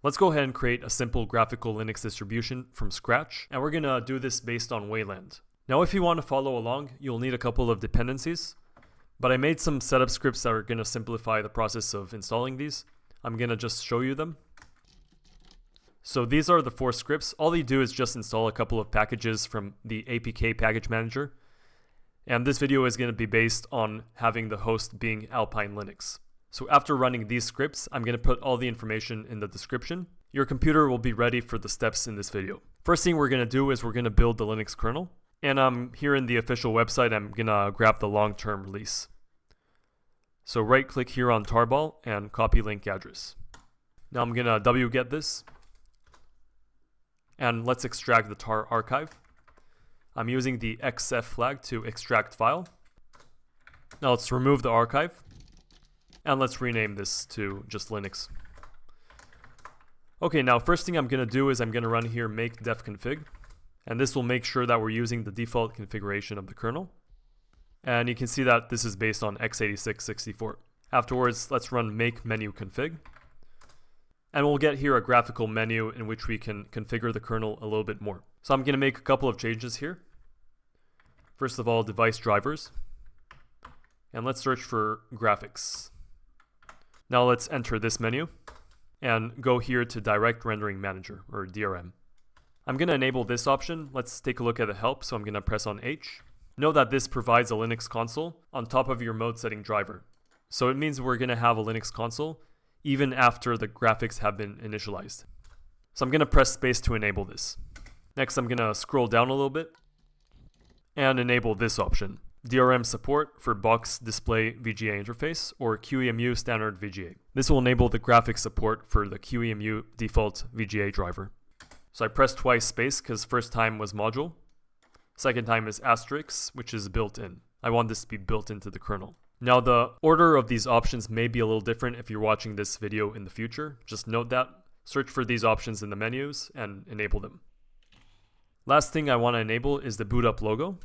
Let's go ahead and create a simple graphical Linux distribution from scratch, and we're gonna do this based on Wayland. Now if you want to follow along, you'll need a couple of dependencies, but I made some setup scripts that are gonna simplify the process of installing these. I'm gonna just show you them. So these are the 4 scripts. All you do is just install a couple of packages from the APK package manager. And this video is going to be based on having the host being Alpine Linux. So after running these scripts, I'm going to put all the information in the description. Your computer will be ready for the steps in this video. First thing we're going to do is we're going to build the Linux kernel. And here in the official website, I'm going to grab the long-term release. So right click here on tarball and copy link address. Now I'm going to wget this. And let's extract the tar archive. I'm using the xf flag to extract file. Now let's remove the archive. And let's rename this to just Linux. Okay, now first thing I'm going to do is I'm going to run here make defconfig. And this will make sure that we're using the default configuration of the kernel. And you can see that this is based on x86-64. Afterwards, let's run make menu config. And we'll get here a graphical menu in which we can configure the kernel a little bit more. So I'm going to make a couple of changes here. First of all, device drivers. And let's search for graphics. Now let's enter this menu and go here to Direct Rendering Manager, or DRM. I'm going to enable this option. Let's take a look at the help. So I'm going to press on H. Know that this provides a Linux console on top of your mode setting driver. So it means we're going to have a Linux console even after the graphics have been initialized. So I'm going to press space to enable this. Next, I'm going to scroll down a little bit and enable this option, DRM support for box display VGA interface or QEMU standard VGA. This will enable the graphics support for the QEMU default VGA driver. So I pressed twice space because first time was module. Second time is asterisk, which is built in. I want this to be built into the kernel. Now the order of these options may be a little different if you're watching this video in the future. Just note that. Search for these options in the menus and enable them. Last thing I want to enable is the boot up logo.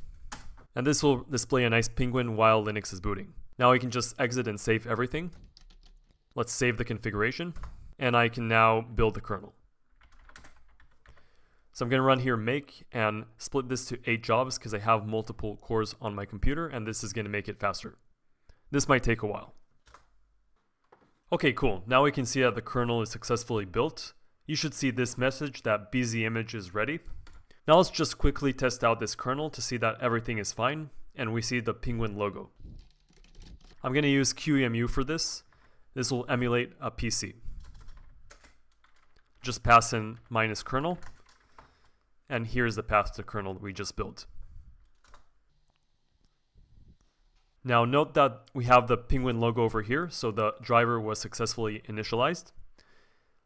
And this will display a nice penguin while Linux is booting. Now I can just exit and save everything. Let's save the configuration. And I can now build the kernel. So I'm going to run here make and split this to 8 jobs because I have multiple cores on my computer and this is going to make it faster. This might take a while. Okay, cool. Now we can see that the kernel is successfully built. You should see this message that BZ image is ready. Now let's just quickly test out this kernel to see that everything is fine and we see the penguin logo. I'm going to use QEMU for this. This will emulate a PC. Just pass in -kernel and here's the path to kernel that we just built. Now note that we have the penguin logo over here, so the driver was successfully initialized.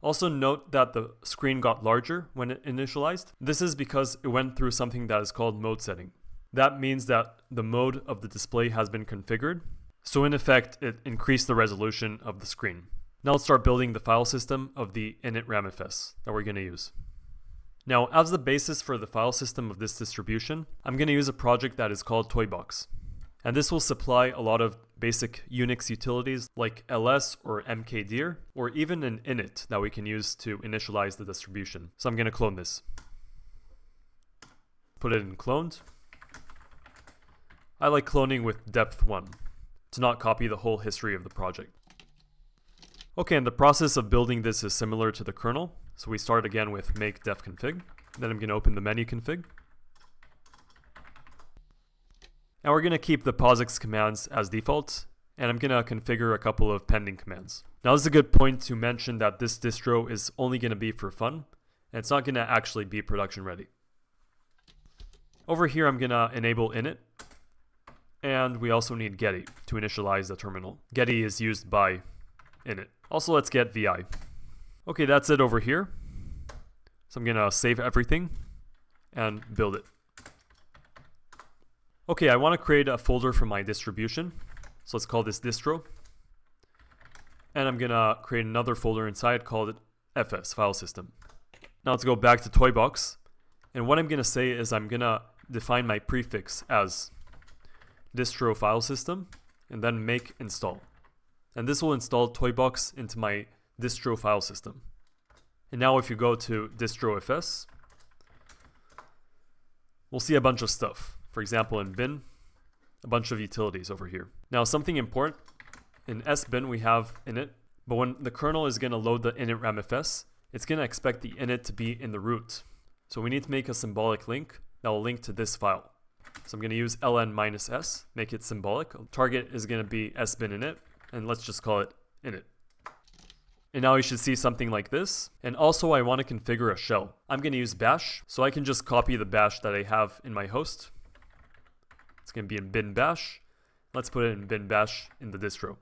Also note that the screen got larger when it initialized. This is because it went through something that is called mode setting. That means that the mode of the display has been configured. So in effect, it increased the resolution of the screen. Now let's start building the file system of the init ramfs that we're going to use. Now as the basis for the file system of this distribution, I'm going to use a project that is called Toybox. And this will supply a lot of basic Unix utilities like ls or mkdir, or even an init that we can use to initialize the distribution. So I'm going to clone this. Put it in cloned. I like cloning with depth 1 to not copy the whole history of the project. Okay, and the process of building this is similar to the kernel. So we start again with make defconfig. Then I'm going to open the menu config. And we're going to keep the POSIX commands as default, and I'm going to configure a couple of pending commands. Now this is a good point to mention that this distro is only going to be for fun, and it's not going to actually be production ready. Over here I'm going to enable init, and we also need getty to initialize the terminal. Getty is used by init. Also let's get vi. Okay, that's it over here. So I'm going to save everything and build it. Okay, I want to create a folder for my distribution. So let's call this distro. And I'm going to create another folder inside called fs, file system. Now let's go back to Toybox. And what I'm going to say is I'm going to define my prefix as distro file system and then make install. And this will install Toybox into my distro file system. And now if you go to Distro FS, we'll see a bunch of stuff. For example, in bin, a bunch of utilities over here. Now something important, in sbin we have init, but when the kernel is going to load the init ramfs, it's going to expect the init to be in the root. So we need to make a symbolic link that will link to this file. So I'm going to use ln-s, make it symbolic. Target is going to be sbin init, and let's just call it init. And now you should see something like this. And also I want to configure a shell. I'm going to use bash, so I can just copy the bash that I have in my host. It's going to be in bin bash. Let's put it in bin bash in the distro.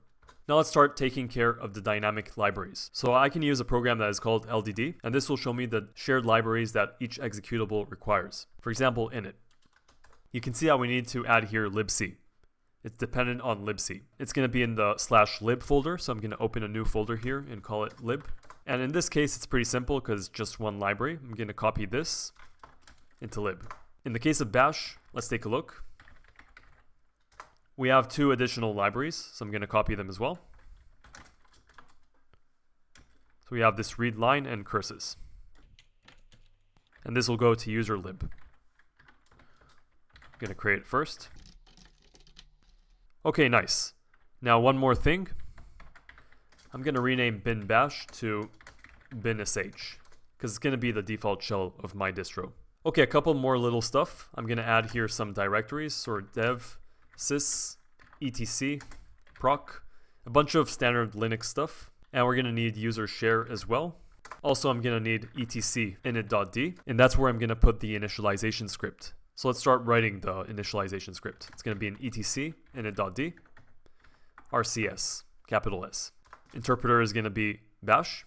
Now let's start taking care of the dynamic libraries. So I can use a program that is called LDD, and this will show me the shared libraries that each executable requires. For example, init. You can see how we need to add here libc. It's dependent on libc. It's going to be in the /lib folder, so I'm going to open a new folder here and call it lib. And in this case, it's pretty simple because it's just one library. I'm going to copy this into lib. In the case of bash, let's take a look. We have 2 additional libraries, so I'm going to copy them as well. So we have this read line and curses. And this will go to user lib. I'm going to create it first. Okay, nice. Now one more thing. I'm going to rename bin bash to bin sh, because it's going to be the default shell of my distro. Okay, a couple more little stuff. I'm going to add here some directories, so dev, sys, etc, proc, a bunch of standard Linux stuff, and we're going to need user share as well. Also, I'm going to need etc init.d, and that's where I'm going to put the initialization script. So let's start writing the initialization script. It's going to be an etc init.d, rcs, capital S. Interpreter is going to be bash.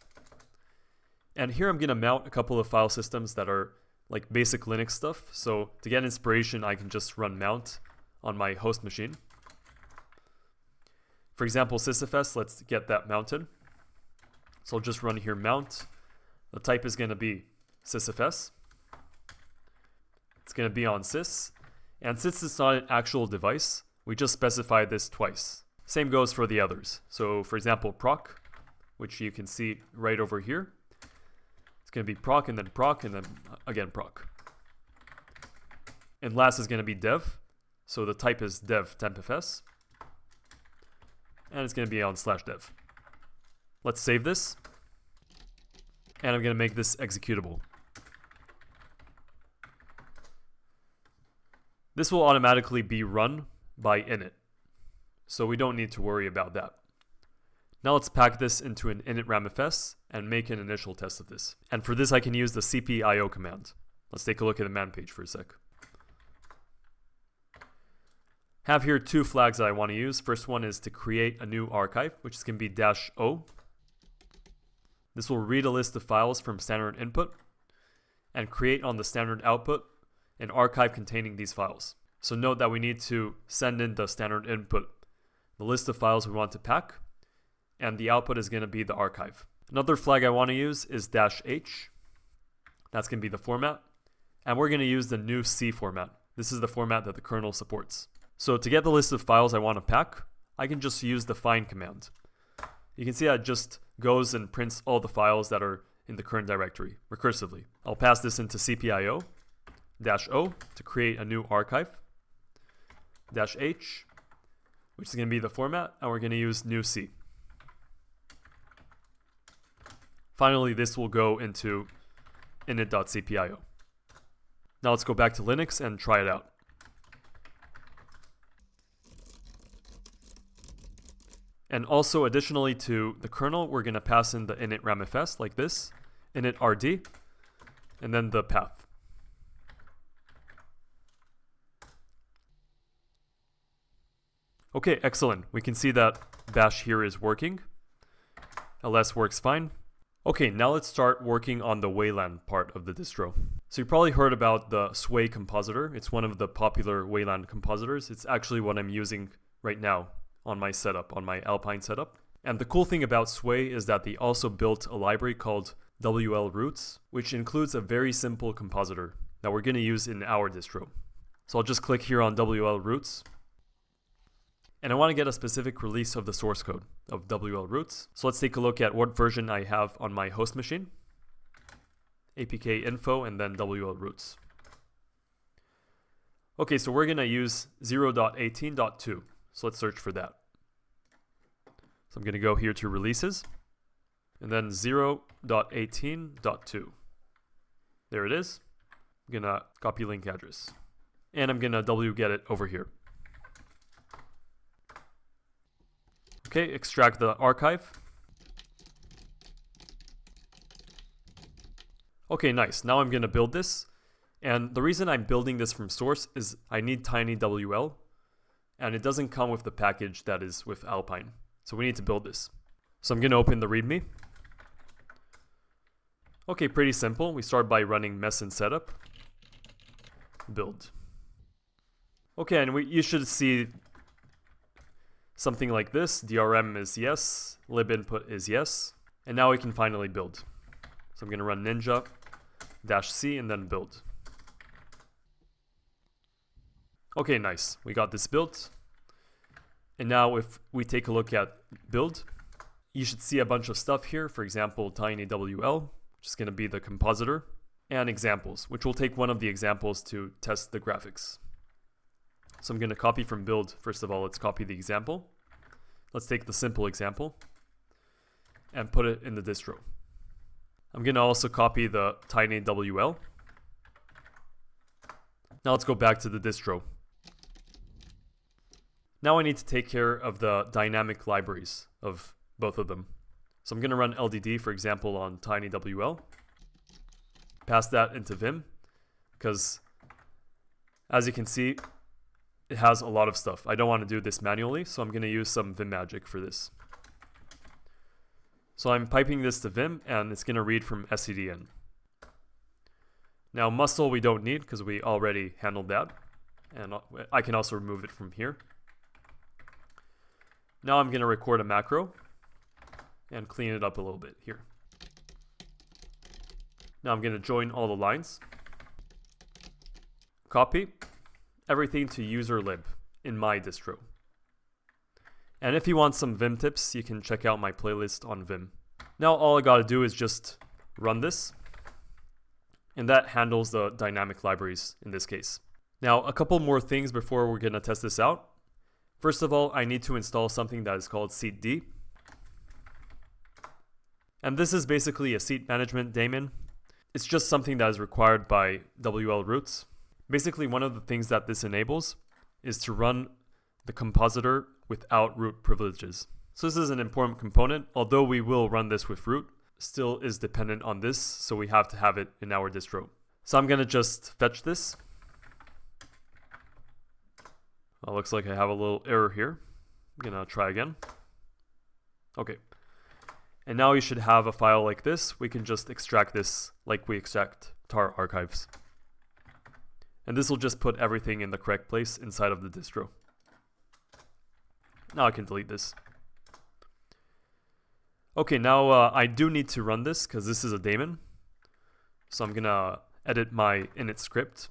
And here I'm going to mount a couple of file systems that are like basic Linux stuff. So to get inspiration, I can just run mount on my host machine. For example, sysfs, let's get that mounted. So I'll just run here mount. The type is going to be sysfs. It's going to be on sys. And since it's not an actual device, we just specify this twice. Same goes for the others. So for example, proc, which you can see right over here. It's going to be proc and then again proc. And last is going to be dev. So the type is dev tempfs. And it's going to be on /dev. Let's save this. And I'm going to make this executable. This will automatically be run by init. So we don't need to worry about that. Now let's pack this into an init ramfs and make an initial test of this. And for this I can use the cpio command. Let's take a look at the man page for a sec. Have here 2 flags that I want to use. First one is to create a new archive, which is going to be -o. This will read a list of files from standard input and create on the standard output an archive containing these files. So note that we need to send in the standard input, the list of files we want to pack, and the output is going to be the archive. Another flag I want to use is -h. That's going to be the format. And we're going to use the new C format. This is the format that the kernel supports. So to get the list of files I want to pack, I can just use the find command. You can see that it just goes and prints all the files that are in the current directory recursively. I'll pass this into cpio -o to create a new archive, -h, which is going to be the format, and we're going to use new C. Finally, this will go into init.cpio. Now let's go back to Linux and try it out. And also additionally to the kernel, we're going to pass in the init ramfs like this, init rd, and then the path. Okay, excellent. We can see that bash here is working. ls works fine. Okay, now let's start working on the Wayland part of the distro. So you probably heard about the Sway compositor. It's one of the popular Wayland compositors. It's actually what I'm using right now on my setup, on my Alpine setup. And the cool thing about Sway is that they also built a library called WL-Roots, which includes a very simple compositor that we're going to use in our distro. So I'll just click here on WL-Roots. And I want to get a specific release of the source code of WL-Roots. So let's take a look at what version I have on my host machine. apk info, and then WL roots. Okay, so we're going to use 0.18.2. So let's search for that. So I'm going to go here to releases, and then 0.18.2. There it is. I'm going to copy link address. And I'm going to wget it over here. Okay, extract the archive. Okay, nice. Now I'm going to build this. And the reason I'm building this from source is I need tinywl, and it doesn't come with the package that is with Alpine. So we need to build this. So I'm going to open the README. Okay, pretty simple. We start by running mess and setup. Build. Okay, and you should see something like this. DRM is yes, lib input is yes, and now we can finally build. So I'm going to run ninja -c and then build. Okay, nice. We got this built. And now if we take a look at build, you should see a bunch of stuff here. For example, tinywl, which is going to be the compositor, and examples, which will take one of the examples to test the graphics. So I'm going to copy from build. First of all, let's copy the example. Let's take the simple example and put it in the distro. I'm going to also copy the tinywl. Now let's go back to the distro. Now I need to take care of the dynamic libraries of both of them. So I'm going to run LDD, for example, on tinywl. Pass that into Vim, because as you can see, it has a lot of stuff. I don't want to do this manually, so I'm going to use some Vim magic for this. So I'm piping this to Vim, and it's going to read from scdn. Now muscle we don't need, because we already handled that. And I can also remove it from here. Now I'm going to record a macro and clean it up a little bit here. Now I'm going to join all the lines. Copy everything to user lib in my distro. And if you want some Vim tips, you can check out my playlist on Vim. Now all I got to do is just run this. And that handles the dynamic libraries in this case. Now a couple more things before we're going to test this out. First of all, I need to install something that is called seatd. And this is basically a seat management daemon. It's just something that is required by WL roots. Basically, one of the things that this enables is to run the compositor without root privileges. So this is an important component. Although we will run this with root, still is dependent on this, so we have to have it in our distro. So I'm going to just fetch this. Well, looks like I have a little error here. I'm going to try again. Okay. And now you should have a file like this. We can just extract this like we extract tar archives. And this will just put everything in the correct place inside of the distro. Now I can delete this. Okay, now I do need to run this because this is a daemon. So I'm going to edit my init script.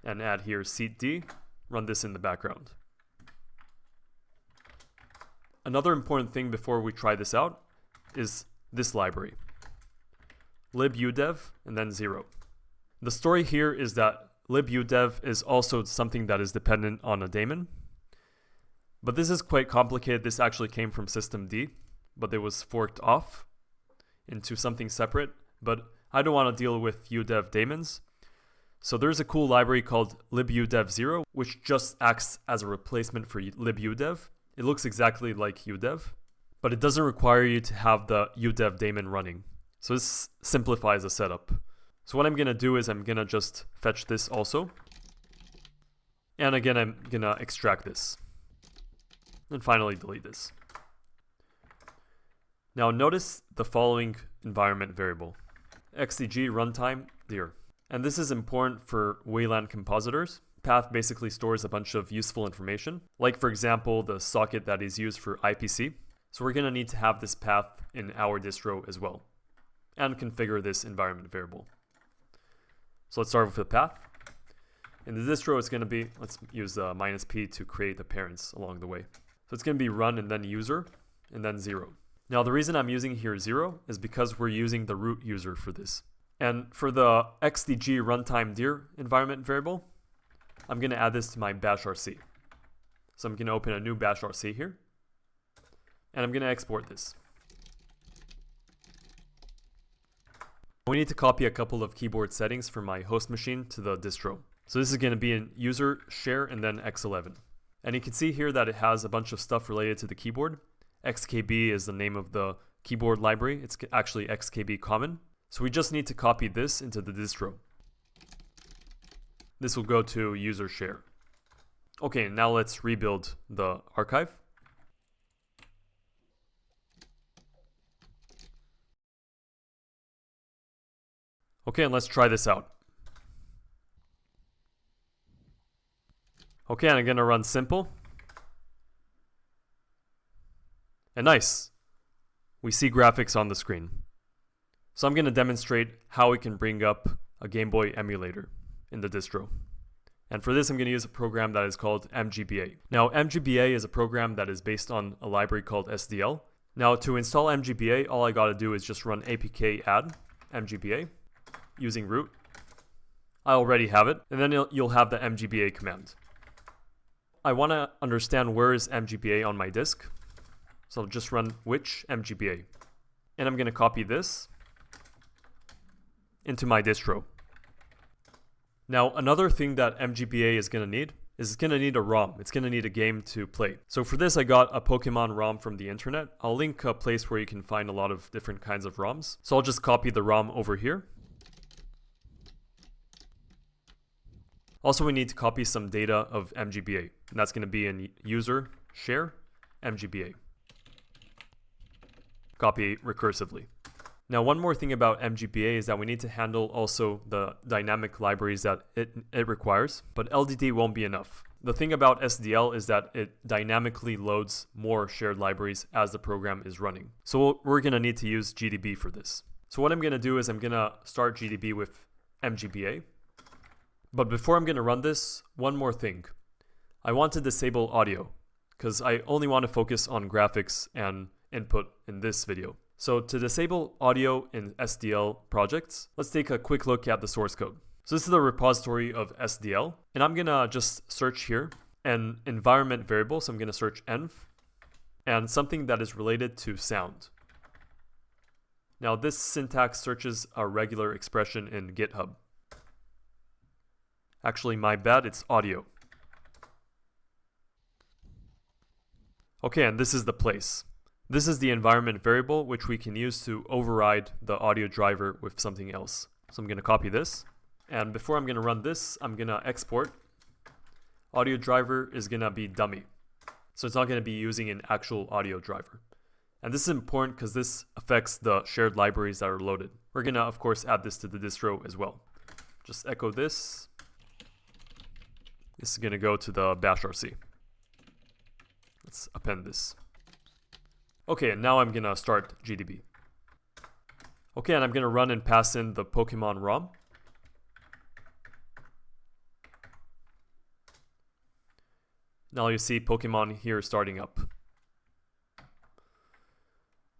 And add here seatd, run this in the background. Another important thing before we try this out is this library. libudev and then 0. The story here is that libudev is also something that is dependent on a daemon. But this is quite complicated. This actually came from systemd, but it was forked off into something separate. But I don't want to deal with udev daemons. So there's a cool library called libudev0, which just acts as a replacement for libudev. It looks exactly like udev, but it doesn't require you to have the udev daemon running. So this simplifies the setup. So what I'm going to do is I'm going to just fetch this also. And again, I'm going to extract this. And finally delete this. Now notice the following environment variable. xdg runtime dir. And this is important for Wayland compositors. Path basically stores a bunch of useful information, like for example, the socket that is used for IPC. So we're going to need to have this path in our distro as well, and configure this environment variable. So let's start with the path. In the distro, it's going to be, let's use -p to create the parents along the way. So it's going to be run and then user and then 0. Now the reason I'm using here 0 is because we're using the root user for this. And for the xdg runtime dir environment variable, I'm going to add this to my bash rc. So I'm going to open a new bash rc here, and I'm going to export this. We need to copy a couple of keyboard settings from my host machine to the distro. So this is going to be in user, share, and then x11. And you can see here that it has a bunch of stuff related to the keyboard. XKB is the name of the keyboard library. It's actually XKB common. So we just need to copy this into the distro. This will go to user share. Okay, now let's rebuild the archive. Okay, and let's try this out. Okay, and I'm gonna run simple. And nice, we see graphics on the screen. So I'm gonna demonstrate how we can bring up a Game Boy emulator in the distro. And for this, I'm gonna use a program that is called MGBA. Now, MGBA is a program that is based on a library called SDL. Now, to install MGBA, all I gotta do is just run apk add MGBA using root. I already have it, and then you'll have the MGBA command. I want to understand where is MGBA on my disk, so I'll just run which MGBA, and I'm going to copy this into my distro. Now, another thing that MGBA is going to need is it's going to need a ROM. It's going to need a game to play. So for this, I got a Pokemon ROM from the internet. I'll link a place where you can find a lot of different kinds of ROMs. So I'll just copy the ROM over here. Also, we need to copy some data of MGBA, and that's going to be in user share MGBA. Copy recursively. Now, one more thing about MGBA is that we need to handle also the dynamic libraries that it requires, but LDD won't be enough. The thing about SDL is that it dynamically loads more shared libraries as the program is running. So we're going to need to use GDB for this. So what I'm going to do is I'm going to start GDB with MGBA. But before I'm going to run this, one more thing. I want to disable audio because I only want to focus on graphics and input in this video. So to disable audio in SDL projects, let's take a quick look at the source code. So this is the repository of SDL, and I'm going to just search here an environment variable. So I'm going to search env and something that is related to sound. Now this syntax searches a regular expression in GitHub. Actually, my bad, it's audio. Okay, and this is the place. This is the environment variable, which we can use to override the audio driver with something else. So I'm going to copy this. And before I'm going to run this, I'm going to export. Audio driver is going to be dummy. So it's not going to be using an actual audio driver. And this is important because this affects the shared libraries that are loaded. We're going to, of course, add this to the distro as well. Just echo this. This is going to go to the bash rc. Let's append this. Okay, and now I'm going to start GDB. Okay, and I'm going to run and pass in the Pokemon ROM. Now you see Pokemon here starting up.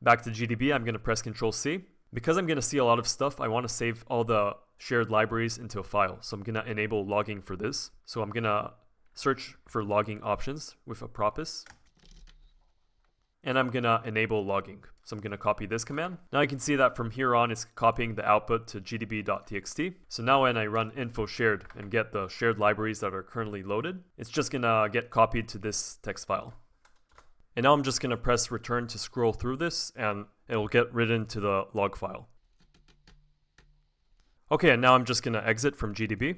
Back to GDB, I'm going to press Ctrl+C. Because I'm going to see a lot of stuff, I want to save all the shared libraries into a file. So I'm going to enable logging for this. So I'm going to search for logging options with Apropos. And I'm going to enable logging. So I'm going to copy this command. Now you can see that from here on, it's copying the output to gdb.txt. So now when I run info shared and get the shared libraries that are currently loaded, it's just going to get copied to this text file. And now I'm just going to press return to scroll through this, and it'll get written to the log file. Okay, and now I'm just going to exit from GDB.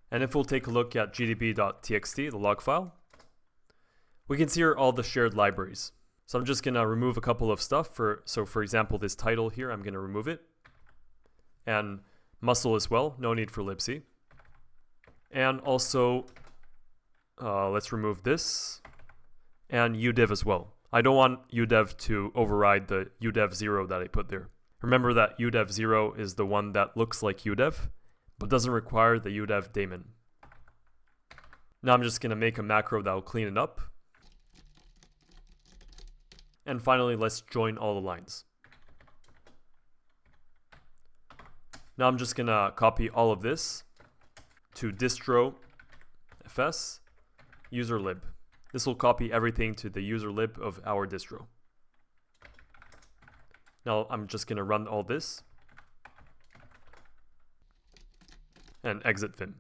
And if we'll take a look at gdb.txt, the log file, we can see here all the shared libraries. So I'm just going to remove a couple of stuff. So for example, this title here, I'm going to remove it. And muscle as well, no need for libc. And also, let's remove this. And udev as well. I don't want udev to override the udev 0 that I put there. Remember that udev 0 is the one that looks like udev, but doesn't require the udev daemon. Now I'm just going to make a macro that will clean it up. And finally, let's join all the lines. Now I'm just gonna copy all of this to distro fs user lib. This will copy everything to the user lib of our distro. Now I'm just gonna run all this and exit Vim.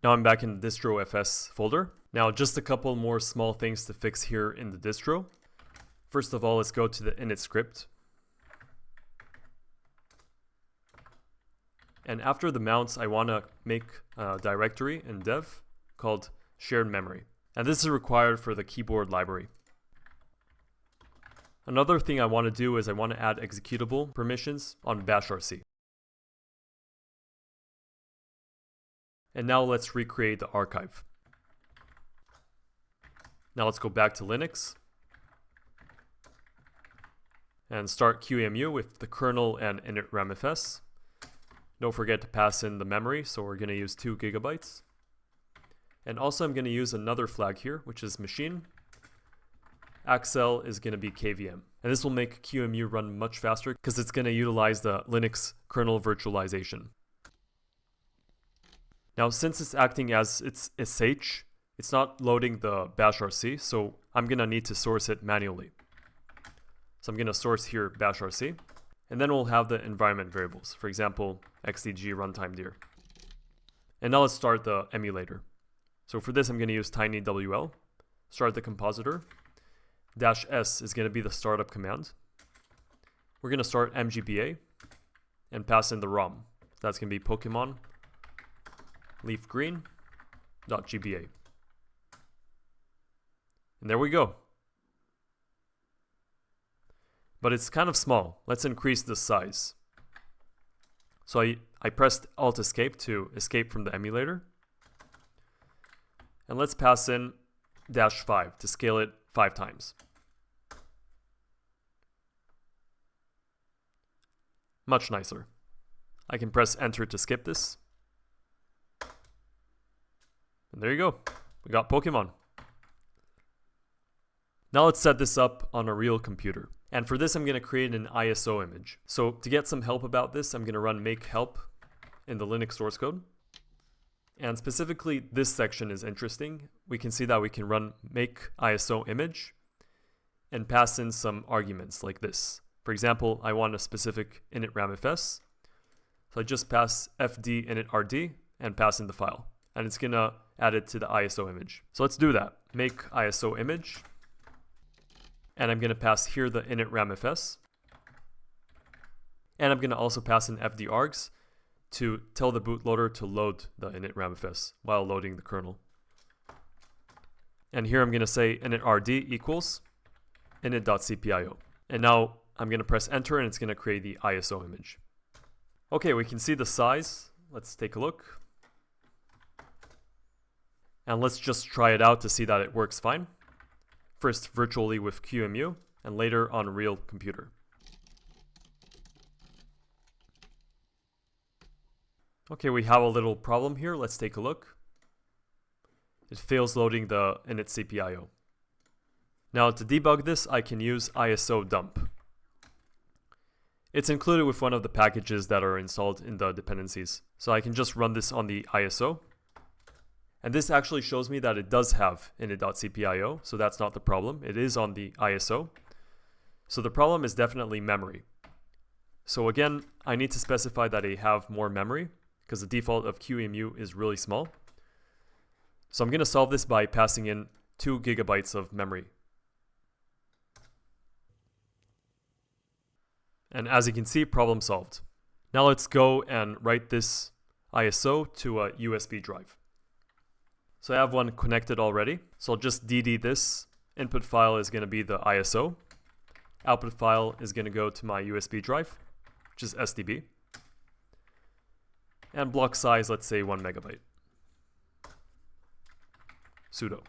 Now I'm back in the distro fs folder. Now just a couple more small things to fix here in the distro. First of all, let's go to the init script. And after the mounts, I want to make a directory in dev called shared memory. And this is required for the keyboard library. Another thing I want to do is I want to add executable permissions on bashrc. And now let's recreate the archive. Now let's go back to Linux and start QEMU with the kernel and init ramfs. Don't forget to pass in the memory, so we're going to use 2 GB. And also I'm going to use another flag here, which is machine. Accel is going to be KVM. And this will make QEMU run much faster because it's going to utilize the Linux kernel virtualization. Now since it's acting as its SH, it's not loading the bashrc, so I'm going to need to source it manually. So I'm going to source here bashrc. And then we'll have the environment variables, for example, xdg runtime dir. And now let's start the emulator. So for this, I'm going to use tinywl, start the compositor. -s is going to be the startup command. We're going to start mgba and pass in the ROM. That's going to be Pokemon leaf green.gba. And there we go. But it's kind of small. Let's increase the size. So I pressed Alt Escape to escape from the emulator. And let's pass in -5 to scale it 5 times. Much nicer. I can press Enter to skip this. And there you go. We got Pokemon. Now let's set this up on a real computer. And for this, I'm going to create an ISO image. So to get some help about this, I'm going to run make help in the Linux source code. And specifically, this section is interesting. We can see that we can run make ISO image and pass in some arguments like this. For example, I want a specific init ramfs. So I just pass fd init rd and pass in the file. And it's going to add it to the ISO image. So let's do that. Make ISO image. And I'm going to pass here the init ramfs. And I'm going to also pass in fdargs to tell the bootloader to load the init ramfs while loading the kernel. And here I'm going to say init rd equals init.cpio. And now I'm going to press enter and it's going to create the ISO image. Okay, we can see the size. Let's take a look. And let's just try it out to see that it works fine. First virtually with QEMU, and later on a real computer. Okay, we have a little problem here. Let's take a look. It fails loading the init CPIO. Now to debug this, I can use ISO dump. It's included with one of the packages that are installed in the dependencies. So I can just run this on the ISO. And this actually shows me that it does have init.cpio, so that's not the problem. It is on the ISO. So the problem is definitely memory. So again, I need to specify that I have more memory because the default of QEMU is really small. So I'm going to solve this by passing in 2 GB of memory. And as you can see, problem solved. Now let's go and write this ISO to a USB drive. So I have one connected already. So I'll just dd this. Input file is going to be the ISO. Output file is going to go to my USB drive, which is SDB. And block size, let's say 1 MB. Sudo.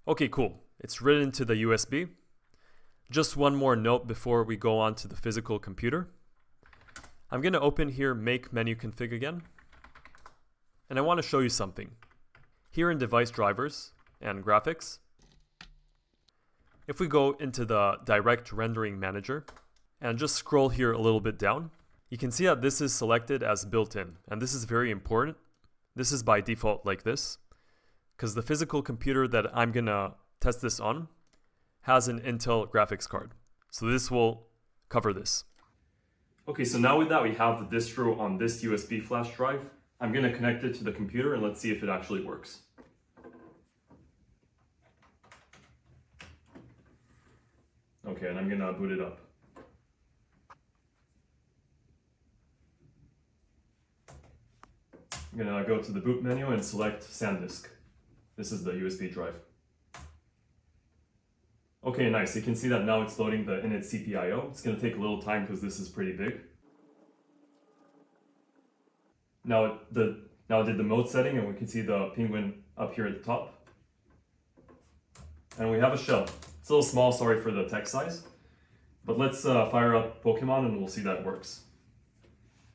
Okay, cool. It's written to the USB. Just one more note before we go on to the physical computer. I'm going to open here make menu config again. And I want to show you something. Here in device drivers and graphics, If we go into the direct rendering manager and just scroll here a little bit down, you can see that this is selected as built-in, and this is very important. This is by default like this, because the physical computer that I'm gonna test this on has an Intel graphics card. So this will cover this. Okay, so now with that we have the distro on this USB flash drive. I'm gonna connect it to the computer and let's see if it actually works. Okay, and I'm gonna boot it up. I'm gonna go to the boot menu and select SanDisk. This is the USB drive. Okay, nice. You can see that now it's loading the init CPIO. It's gonna take a little time because this is pretty big. Now it did the mode setting, and we can see the penguin up here at the top. And we have a shell. It's a little small, sorry for the text size. But let's fire up Pokemon and we'll see that it works.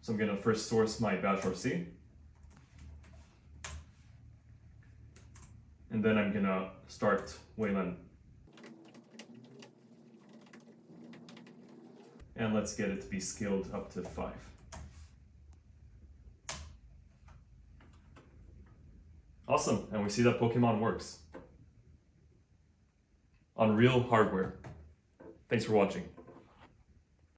So I'm gonna first source my bash.rc. And then I'm gonna start Wayland. And let's get it to be scaled up to 5. Awesome, and we see that Pokemon works on real hardware. Thanks for watching.